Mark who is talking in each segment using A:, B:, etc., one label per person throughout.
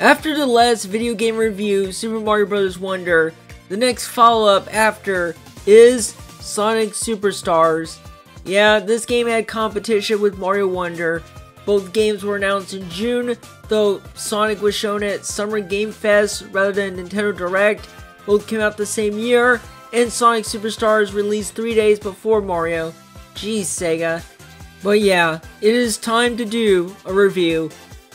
A: After the last video game review, Super Mario Bros. Wonder, the next follow-up after is Sonic Superstars. Yeah, this game had competition with Mario Wonder. Both games were announced in June, though Sonic was shown at Summer Game Fest rather than Nintendo Direct. Both came out the same year, and Sonic Superstars released 3 days before Mario. Jeez, Sega. But yeah, it is time to do a review.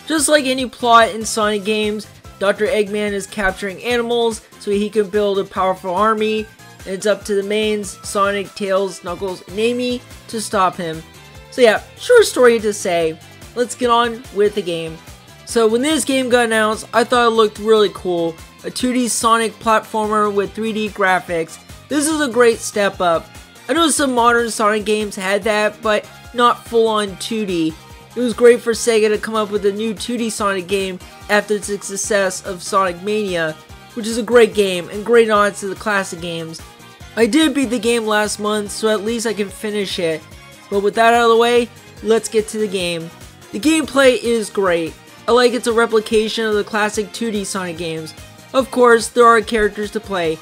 A: Just like any plot in Sonic games, Dr. Eggman is capturing animals so he can build a powerful army, and it's up to the mains, Sonic, Tails, Knuckles, and Amy, to stop him. So yeah, short story to say, let's get on with the game. So when this game got announced, I thought it looked really cool. A 2D Sonic platformer with 3D graphics. This is a great step up. I know some modern Sonic games had that, but not full on 2D. It was great for Sega to come up with a new 2D Sonic game after the success of Sonic Mania, which is a great game and great nods to the classic games. I did beat the game last month, so at least I can finish it. But with that out of the way, let's get to the game. The gameplay is great. I like it's a replication of the classic 2D Sonic games. Of course, there are characters to play.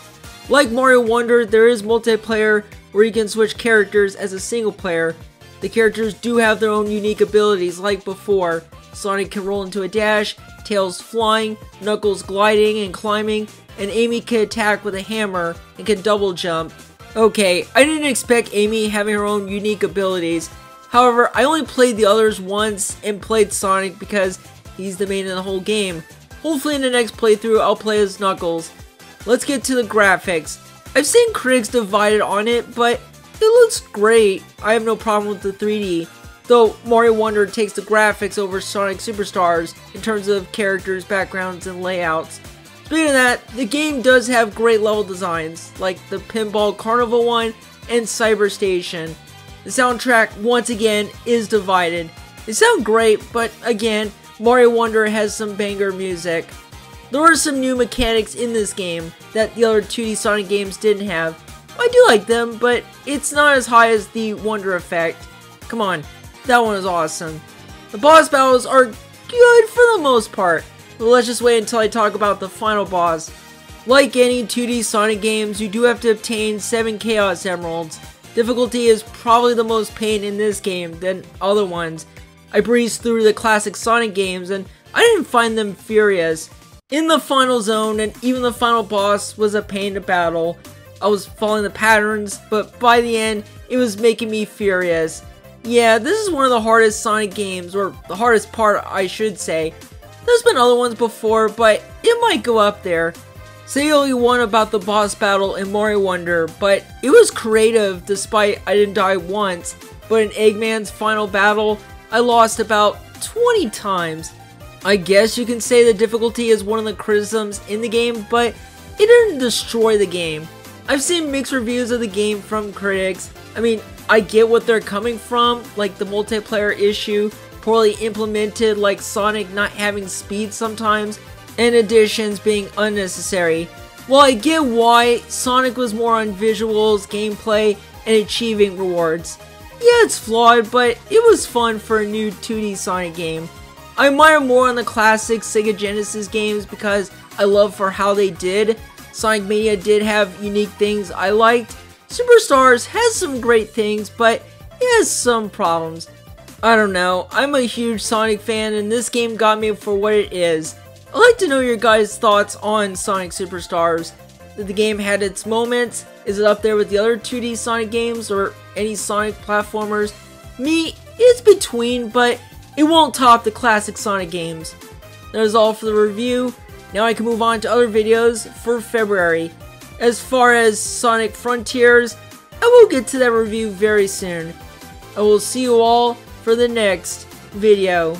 A: Like Mario Wonder, there is multiplayer where you can switch characters as a single player. The characters do have their own unique abilities like before. Sonic can roll into a dash, Tails flying, Knuckles gliding and climbing, and Amy can attack with a hammer and can double jump. Okay, I didn't expect Amy having her own unique abilities. However, I only played the others once and played Sonic because he's the main in the whole game. Hopefully in the next playthrough I'll play as Knuckles. Let's get to the graphics. I've seen critics divided on it, but it looks great. I have no problem with the 3D. Though Mario Wonder takes the graphics over Sonic Superstars in terms of characters, backgrounds, and layouts. Speaking of that, the game does have great level designs, like the Pinball Carnival one and Cyber Station. The soundtrack, once again, is divided. They sound great, but again, Mario Wonder has some banger music. There are some new mechanics in this game that the other 2D Sonic games didn't have. I do like them, but it's not as high as the Wonder effect. Come on, that one is awesome. The boss battles are good for the most part, but let's just wait until I talk about the final boss. Like any 2D Sonic games, you do have to obtain 7 Chaos Emeralds. Difficulty is probably the most pain in this game than other ones. I breezed through the classic Sonic games and I didn't find them furious. In the final zone and even the final boss was a pain to battle. I was following the patterns, but by the end, it was making me furious. Yeah, this is one of the hardest Sonic games, or the hardest part I should say. There's been other ones before, but it might go up there. Say only one about the boss battle in Mario Wonder, but it was creative despite I didn't die once. But in Eggman's final battle, I lost about 20 times. I guess you can say the difficulty is one of the criticisms in the game, but it didn't destroy the game. I've seen mixed reviews of the game from critics. I mean, I get what they're coming from, like the multiplayer issue, poorly implemented like Sonic not having speed sometimes, and additions being unnecessary. While I get why, Sonic was more on visuals, gameplay, and achieving rewards. Yeah, it's flawed, but it was fun for a new 2D Sonic game. I admire more on the classic Sega Genesis games because I love for how they did. Sonic Mania did have unique things I liked. Superstars has some great things, but it has some problems. I don't know, I'm a huge Sonic fan and this game got me for what it is. I'd like to know your guys' thoughts on Sonic Superstars. Did the game had its moments? Is it up there with the other 2D Sonic games or any Sonic platformers? Me, it's between, but it won't top the classic Sonic games. That is all for the review. Now I can move on to other videos for February. As far as Sonic Frontiers, I will get to that review very soon. I will see you all for the next video.